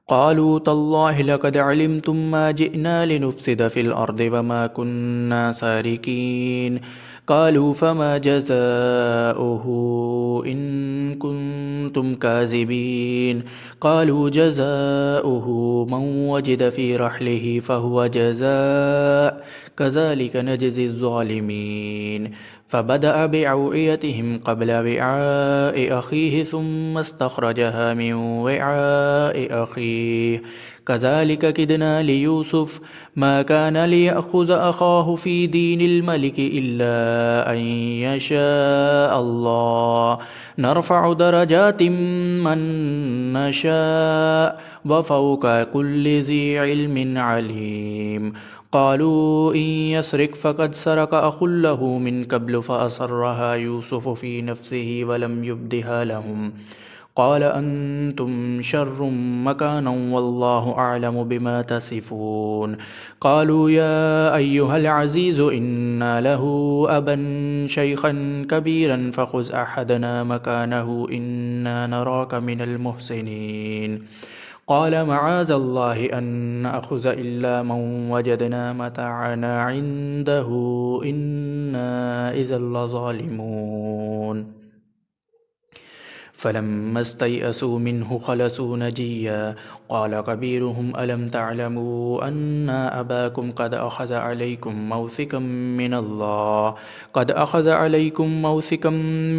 قالوا تالله لقد علمتم ما جئنا لنفسد في الأرض وما كنا سارقين. قالوا فما جزاؤه إن كنتم كاذبين. قالوا جزاؤه من وجد في رحله فهو جزاء كذلك نجزي الظالمين. فبدأ بأوعيتهم قبل وعاء أخيه ثم استخرجها من وعاء أخيه كذلك كدنا ليوسف ما كان ليأخذ أخاه في دين الملك إلا أن يشاء الله نرفع درجات من نشاء وفوق كل ذي علم عليم. قالوا إن يسرق فقد سرق أخ له من قبل فأصرها يوسف في نفسه ولم يبدها لهم. قال أنتم شر مكانا والله أعلم بما تصفون. قالوا يا أيها العزيز إن له أبا شيخا كبيرا فخذ أحدنا مكانه إنا نراك من المحسنين. قال معاذ الله أن نأخذ إلا من وجدنا متاعنا عنده إنا إذا لظالمون. فلما استيئسوا منه خلصوا نجيا. قال كبيرهم ألم تعلموا أن أباكم قد أخذ عليكم موثقا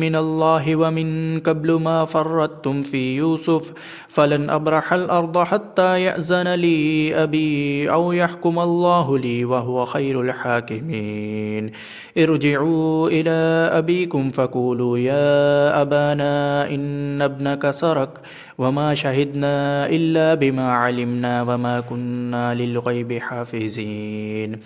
من الله ومن قبل ما فرطتم في يوسف فلن أبرح الأرض حتى يأذن لي أبي أو يحكم الله لي وهو خير الحاكمين. ارجعوا إلى أبيكم فقولوا يا أبانا إن ابنك سرق وما شهدنا إلا بما علمنا وما كنا للغيب حافظين.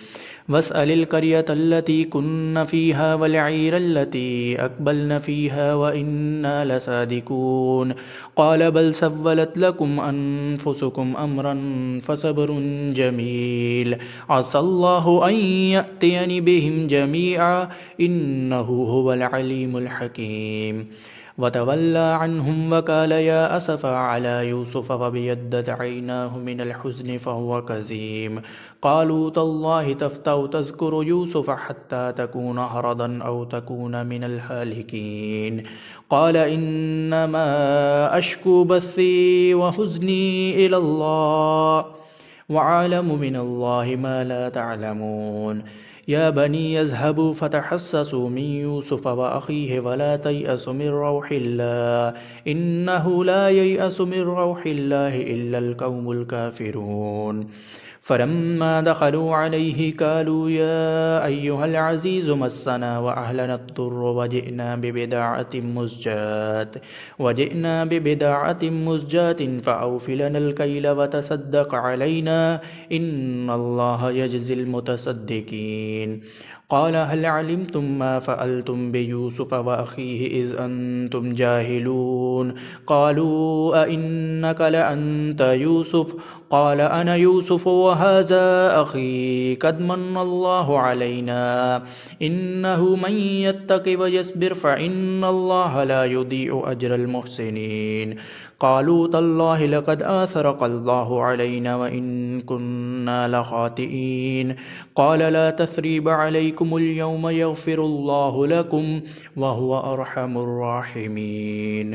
واسأل القرية التي كنا فيها والعير التي أقبلن فيها وإنا لصادقون. قال بل سولت لكم أنفسكم أمرا فصبر جميل عسى الله أن يأتيني بهم جميعا إنه هو العليم الحكيم. وتولى عنهم وقال يا أسفا على يوسف فابيضت عيناه من الحزن فهو كظيم. قالوا تالله تفتأ تذكر يوسف حتى تكون هرضا أو تكون من الهالكين. قال إنما أشكو بثي وحزني إلى الله وأعلم من الله ما لا تعلمون. يا بني يذهبوا فتحسسوا من يوسف وأخيه ولا تيأسوا من روح الله إنه لا ييأس من روح الله إلا القوم الكافرون. فلما دخلوا عليه قالوا يا أيها العزيز مسنا وأهلنا الضر وجئنا ببضاعة مزجاة فأوف لنا الكيل وتصدق علينا إن الله يجزي المتصدقين. قال هل علمتم ما فعلتم بيوسف وأخيه إذ أنتم جاهلون. قالوا أئنك لأنت يوسف قال أنا يوسف وهذا أخي قد من الله علينا إنه من يتق ويصبر فإن الله لا يضيع أجر المحسنين. قالوا تالله لقد آثرك الله علينا وإن كنا لخاطئين. قال لا تثريب عليكم اليوم يغفر الله لكم وهو أرحم الراحمين.